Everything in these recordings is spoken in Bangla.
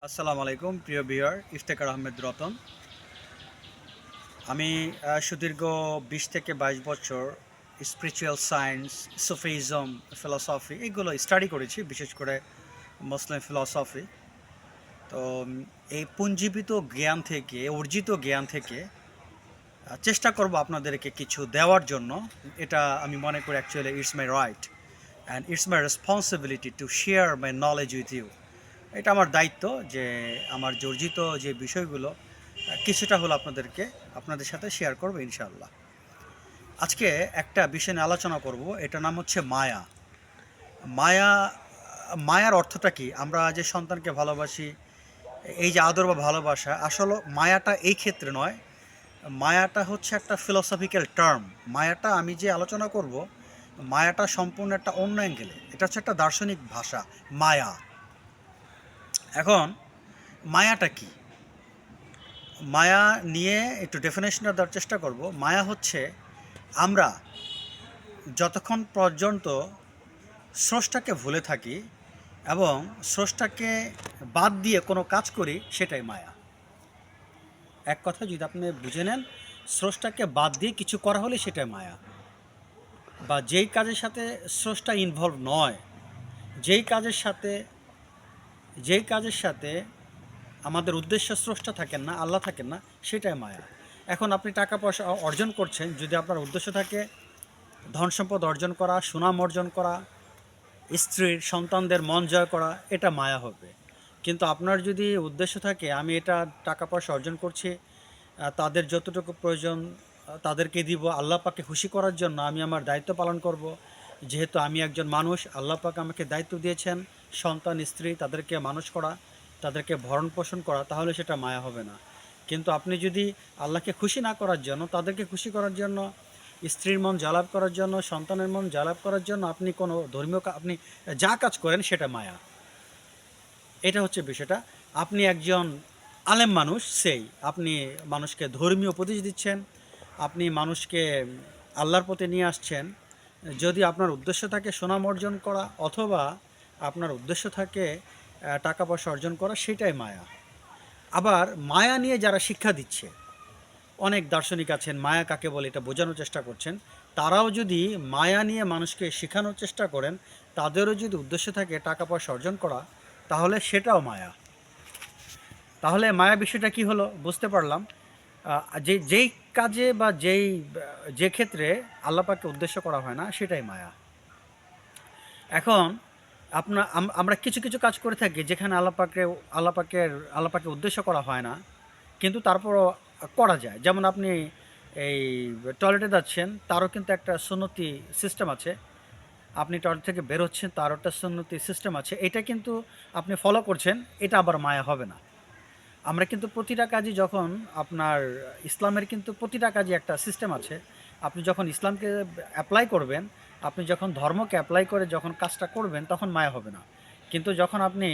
আসসালামু আলাইকুম প্রিয় ভিউয়ার, ইফতেখার আহমেদ রতন। আমি সুদীর্ঘ 20 থেকে 22 বছর স্পিরিচুয়াল সায়েন্স, সুফিজম, ফিলসফি এগুলো স্টাডি করেছি, বিশেষ করে মুসলিম ফিলসফি। তো এই পুঞ্জীবিত জ্ঞান থেকে, অর্জিত জ্ঞান থেকে চেষ্টা করব আপনাদেরকে কিছু দেওয়ার জন্য। এটা আমি মনে করি actually it's my right and it's my responsibility to share my knowledge with you. এটা আমার দায়িত্ব যে আমার অর্জিত যে বিষয়গুলো কিছুটা হলো আপনাদের সাথে শেয়ার করবো ইনশাআল্লাহ। আজকে একটা বিষয় নিয়ে আলোচনা করব, এটার নাম হচ্ছে মায়া। মায়া মায়ার অর্থটা কি? আমরা যে সন্তানকে ভালোবাসি, এই যে আদর বা ভালোবাসা, আসলে মায়াটা এই ক্ষেত্রে নয়। মায়াটা হচ্ছে একটা ফিলোসফিক্যাল টার্ম। মায়াটা আমি যে আলোচনা করব, মায়াটা সম্পূর্ণ একটা অন্য অ্যাঙ্গেলে। এটা হচ্ছে একটা দার্শনিক ভাষা, মায়া। এখন মায়াটা কি? মায়া নিয়ে একটু ডেফিনেশনটা দেওয়ার চেষ্টা করব। মায়া হচ্ছে আমরা যতক্ষণ পর্যন্ত স্রষ্টাকে ভুলে থাকি এবং স্রষ্টাকে বাদ দিয়ে কোনো কাজ করি, সেটাই মায়া। এক কথা যদি আপনি বুঝে নেন, স্রষ্টাকে বাদ দিয়ে কিছু করা হলে সেটাই মায়া। বা যেই কাজের সাথে স্রষ্টা ইনভলভ নয়, যেই কাজের সাথে যেই কাজের সাথে আমাদের উদ্দেশ্য স্রষ্টা থাকেন না, আল্লাহ থাকেন না, সেটাই মায়া। এখন আপনি টাকা পয়সা অর্জন করছেন, যদি আপনার উদ্দেশ্য থাকে ধন সম্পদ অর্জন করা, সুনাম অর্জন করা, স্ত্রীর সন্তানদের মন জয় করা, এটা মায়া হবে। কিন্তু আপনার যদি উদ্দেশ্য থাকে আমি এটা টাকা পয়সা অর্জন করছি, তাদের যতটুকু প্রয়োজন তাদেরকে দিব, আল্লাহ পাককে খুশি করার জন্য আমি আমার দায়িত্ব পালন করব। যেহেতু আমি একজন মানুষ, আল্লাহ পাক আমাকে দায়িত্ব দিয়েছেন সন্তান স্ত্রী তাদেরকে মানুষ করা, তাদেরকে ভরণ পোষণ করা, তাহলে সেটা মায়া হবে না। কিন্তু আপনি যদি আল্লাহকে খুশি না করার জন্য, তাদেরকে খুশি করার জন্য, স্ত্রীর মন জালাপ করার জন্য, সন্তানের মন জালাপ করার জন্য আপনি কোনো ধর্মীয় আপনি যা কাজ করেন, সেটা মায়া। এটা হচ্ছে বিষয়টা। আপনি একজন আলেম মানুষ, আপনি মানুষকে ধর্মীয় উপদেশ দিচ্ছেন, আপনি মানুষকে আল্লাহর পথে নিয়ে আসছেন। যদি আপনার উদ্দেশ্য থাকে সুনাম অর্জন করা, অথবা আপনার উদ্দেশ্য থাকে টাকা পয়সা অর্জন করা, সেটাই মায়া। আবার মায়া নিয়ে যারা শিক্ষা দিচ্ছে, অনেক দার্শনিক আছেন মায়া কাকে বলে এটা বোঝানোর চেষ্টা করছেন। তারাও যদি মায়া নিয়ে মানুষকে শেখানোর চেষ্টা করেন, তাদেরও যদি উদ্দেশ্য থাকে টাকা পয়সা অর্জন করা, তাহলে সেটাও মায়া। তাহলে মায়া বিষয়টা কি হলো বুঝতে পারলাম। যেই কাজে বা যে ক্ষেত্রে আল্লাহ পাককে উদ্দেশ্য করা হয় না, সেটাই মায়া। এখন আমরা কিছু কিছু কাজ করে থাকি যেখানে আল্লাহ পাকের উদ্দেশ্য করা হয় না, কিন্তু তারপরও করা যায়। যেমন আপনি এই টয়লেটে যাচ্ছেন, তারও কিন্তু একটা সুন্নতি সিস্টেম আছে। আপনি টয়লেট থেকে বের হচ্ছেন, তারও একটা সুন্নতি সিস্টেম আছে। এটা কিন্তু আপনি ফলো করছেন, এটা আবার মায়া হবে না। আমরা কিন্তু প্রতিটা কাজই যখন আপনার ইসলামের কিন্তু প্রতিটা কাজই একটা সিস্টেম আছে। আপনি যখন ইসলামকে অ্যাপ্লাই করবেন, আপনি যখন ধর্মকে অ্যাপ্লাই করে যখন কাজটা করবেন, তখন মায়া হবে না। কিন্তু যখন আপনি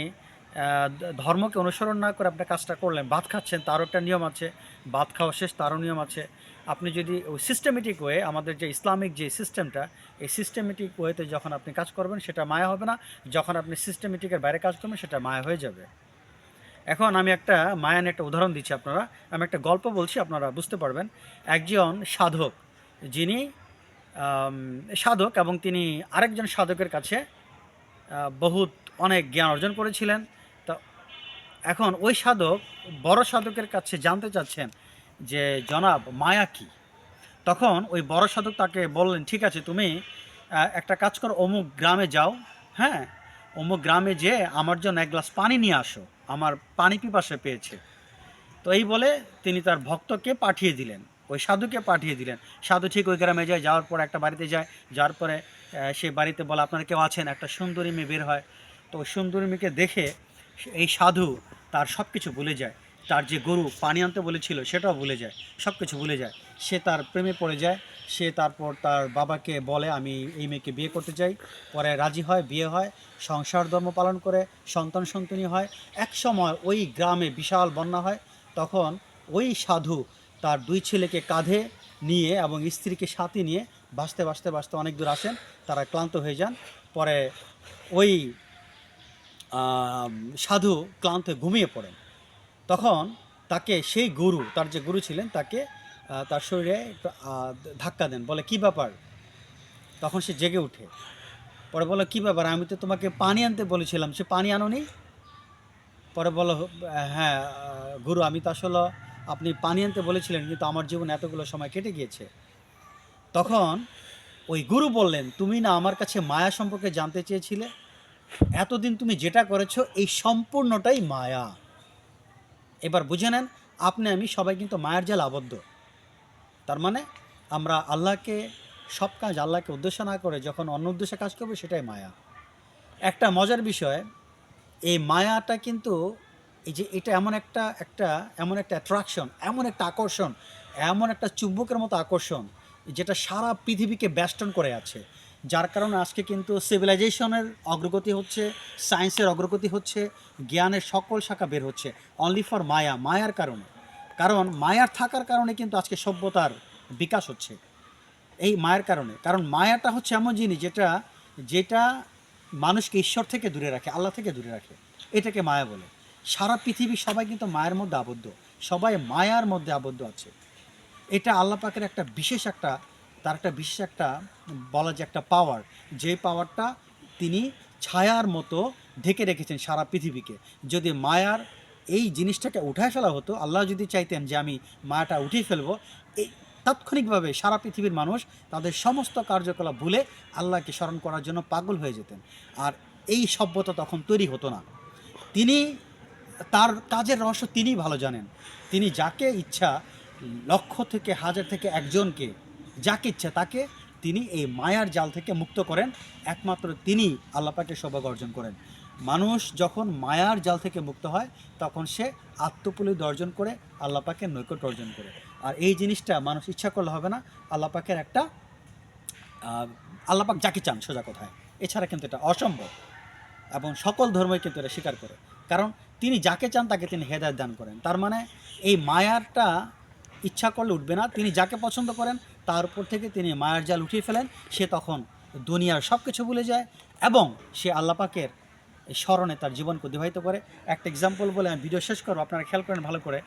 ধর্মকে অনুসরণ না করে আপনি কাজটা করলেন, ভাত খাচ্ছেন, তারও একটা নিয়ম আছে, ভাত খাওয়া শেষ তারও নিয়ম আছে। আপনি যদি ওই সিস্টেমেটিক ওয়ে, আমাদের যে ইসলামিক যে সিস্টেমটা, এই সিস্টেমেটিক ওয়েতে যখন আপনি কাজ করবেন, সেটা মায়া হবে না। যখন আপনি সিস্টেমেটিকের বাইরে কাজ করবেন, সেটা মায়া হয়ে যাবে। এখন আমি একটা মায়ান একটা উদাহরণ দিচ্ছি আপনারা। আমি একটা গল্প বলছি, আপনারা বুঝতে পারবেন। একজন সাধক, যিনি সাধক, এবং তিনি আরেকজন সাধকের কাছে বহুত অনেক জ্ঞান অর্জন করেছিলেন। তো এখন ওই সাধক বড় সাধকের কাছে জানতে চাচ্ছেন যে জনাব, মায়া কি? তখন ওই বড় সাধক তাকে বললেন, ঠিক আছে, তুমি একটা কাজ করো, অমুক গ্রামে যাও। হ্যাঁ, অমুক গ্রামে যেয়ে আমার জন্য এক গ্লাস পানি নিয়ে আসো, আমার পানি পিপাসা পেয়েছে। তো এই বলে তিনি তার ভক্তকে পাঠিয়ে দিলেন, ওই সাধুকে পাঠিয়ে দিলেন। সাধু ঠিক ওই গ্রামে যায়, যাওয়ার পর একটা বাড়িতে যায়, যাওয়ার পরে সে বাড়িতে বলে, আপনারা কেউ আছেন? একটা সুন্দরী মেয়ে বের হয়। তো ওই সুন্দরী মেয়েকে দেখে এই সাধু তার সব কিছু ভুলে যায়। তার যে গরু পানি আনতে বলেছিল সেটাও ভুলে যায়, সব কিছু ভুলে যায়। সে তার প্রেমে পড়ে যায়। সে তারপর তার বাবাকে বলে, আমি এই মেয়েকে বিয়ে করতে চাই। পরে রাজি হয়, বিয়ে হয়, সংসার ধর্ম পালন করে, সন্তান সন্ততি হয়। এক সময় ওই গ্রামে বিশাল বন্যা হয়। তখন ওই সাধু তার দুই ছেলেকে কাঁধে নিয়ে এবং স্ত্রীকে সাথে নিয়ে ভাসতে ভাসতে ভাসতে অনেক দূর আসেন। তারা ক্লান্ত হয়ে যান। পরে ওই আম, সাধু ক্লান্ত হয়ে ঘুমিয়ে পড়েন। তখন তাকে সেই গুরু, তার যে গুরু ছিলেন তাকে তার শরীরে একটু, ধাক্কা দেন, বলে কি ব্যাপার। তখন সে জেগে উঠে, পরে বলে কি ব্যাপার, আমি তো তোমাকে পানি আনতে বলেছিলাম, সে পানি আনোনি। পরে বলো হ্যাঁ গুরু, আমি তো আসলে আপনি পানি আনতে বলেছিলেন, কিন্তু আমার জীবনে এতগুলো সময় কেটে গিয়েছে। তখন ওই গুরু বললেন, তুমি না আমার কাছে মায়া সম্পর্কে জানতে চেয়েছিলে, এতদিন তুমি যেটা করেছো এই সম্পূর্ণটাই মায়া। এবার বুঝে নেন, আপনি আমি সবাই কিন্তু মায়ার জালে আবদ্ধ। তার মানে আমরা আল্লাহকে, সব কাজ আল্লাহকে উদ্দেশ্য না করে যখন অন্য উদ্দেশ্যে কাজ করবো সেটাই মায়া। একটা মজার বিষয়, এই মায়াটা কিন্তু, এই যে এটা এমন একটা একটা এমন একটা অ্যাট্রাকশন, এমন একটা আকর্ষণ, এমন একটা চুম্বকের মতো আকর্ষণ, যেটা সারা পৃথিবীকে বেষ্টন করে আছে। যার কারণে আজকে কিন্তু সিভিলাইজেশনের অগ্রগতি হচ্ছে, সায়েন্সের অগ্রগতি হচ্ছে, জ্ঞানের সকল শাখা বের হচ্ছে, অনলি ফর মায়া, মায়ার কারণে। কারণ মায়ার থাকার কারণে কিন্তু আজকে সভ্যতার বিকাশ হচ্ছে, এই মায়ের কারণে। কারণ মায়াটা হচ্ছে এমন জিনিস যেটা যেটা মানুষকে ঈশ্বর থেকে দূরে রাখে, আল্লাহ থেকে দূরে রাখে, এটাকে মায়া বলে। সারা পৃথিবী সবাই কিন্তু মায়ের মধ্যে আবদ্ধ, সবাই মায়ার মধ্যে আবদ্ধ আছে। এটা আল্লাহ পাকের একটা বিশেষ একটা, তার একটা বিশেষ একটা, বলা যে একটা পাওয়ার, যে পাওয়ারটা তিনি ছায়ার মতো ঢেকে রেখেছেন সারা পৃথিবীকে। যদি মায়ার এই জিনিসটাকে উঠায় ফেলা হতো, আল্লাহ যদি চাইতেন যে আমি মায়াটা উঠিয়ে ফেলবো, এই তাৎক্ষণিকভাবে সারা পৃথিবীর মানুষ তাদের সমস্ত কার্যকলাপ ভুলে আল্লাহকে স্মরণ করার জন্য পাগল হয়ে যেতেন, আর এই সভ্যতা তখন তৈরি হতো না। তিনি, তার কাজের রহস্য তিনিই ভালো জানেন। তিনি যাকে ইচ্ছা, লক্ষ থেকে হাজার থেকে একজনকে, যাকে ইচ্ছা তাকে তিনি এই মায়ার জাল থেকে মুক্ত করেন। একমাত্র তিনি আল্লাহ পাকের সৌভাগ্য অর্জন করেন। মানুষ যখন মায়ার জাল থেকে মুক্ত হয়, তখন সে আত্মপুলিত অর্জন করে, আল্লাহ পাকের নৈকট্য অর্জন করে। আর এই জিনিসটা মানুষ ইচ্ছা করলে হবে না, আল্লাহ পাকের একটা, আল্লাহ পাক যাকে চান, সোজা কথায়, এছাড়া কিন্তু এটা অসম্ভব। এবং সকল ধর্মই কিন্তু এটা স্বীকার করে, কারণ তিনি যাকে চান তাকে তিনি হেদায়েত দান করেন। তার মানে এই মায়ারটা ইচ্ছা করলে উঠবে না, তিনি যাকে পছন্দ করেন তার উপর থেকে তিনি মায়ার জাল উঠিয়ে ফেলেন। সে তখন দুনিয়ার সব কিছু ভুলে যায় এবং সে আল্লাহ পাকের স্মরণে তার জীবনকে অতিবাহিত করে। একটা এক্সাম্পল বলে আমি ভিডিও শেষ করবো, আপনারা খেয়াল করেন ভালো করে।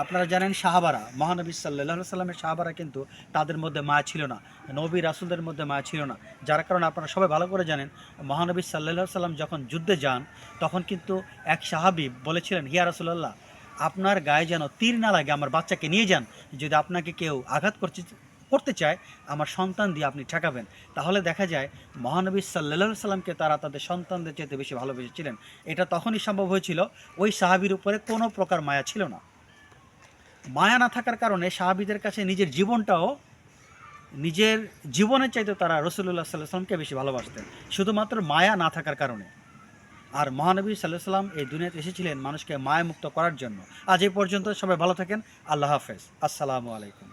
আপনারা জানেন সাহাবারা, মহানবী সাল্লাল্লাহু সাল্লামের সাহাবারা কিন্তু তাদের মধ্যে মায়া ছিল না, নবী রাসূলদের মধ্যে মায়া ছিল না। যার কারণে আপনারা সবাই ভালো করে জানেন, মহানবী সাল্লাল্লাহু সাল্লাম যখন যুদ্ধে যান, তখন কিন্তু এক সাহাবী বলেছিলেন, হিয়া রাসূলুল্লাহ, আপনার গায়ে যেন তীর না লাগে, আমার বাচ্চাকে নিয়ে যান, যদি আপনাকে কেউ আঘাত করতে চায় আমার সন্তান দিয়ে আপনি ঠেকাবেন। তাহলে দেখা যায় মহানবী সাল্লাল্লাহু সাল্লামকে তারা তাদের সন্তানদের চাইতে বেশি ভালোবেসেছিলেন। এটা তখনই সম্ভব হয়েছিল, ওই সাহাবীর উপরে কোনো প্রকার মায়া ছিল না। মায়া না থাকার কারণে সাহাবীদের কাছে নিজের জীবনটাও, নিজের জীবনের চাইতে তারা রসুল্লাহ সাল্লাহ সাল্লামকে বেশি ভালোবাসতেন, শুধুমাত্র মায়া না থাকার কারণে। আর মহানবী সাল্লাহ সাল্লাম এই দুনিয়াতে এসেছিলেন মানুষকে মায়া মুক্ত করার জন্য। আজ এই পর্যন্ত, সবাই ভালো থাকেন, আল্লাহ হাফেজ, আসসালামু আলাইকুম।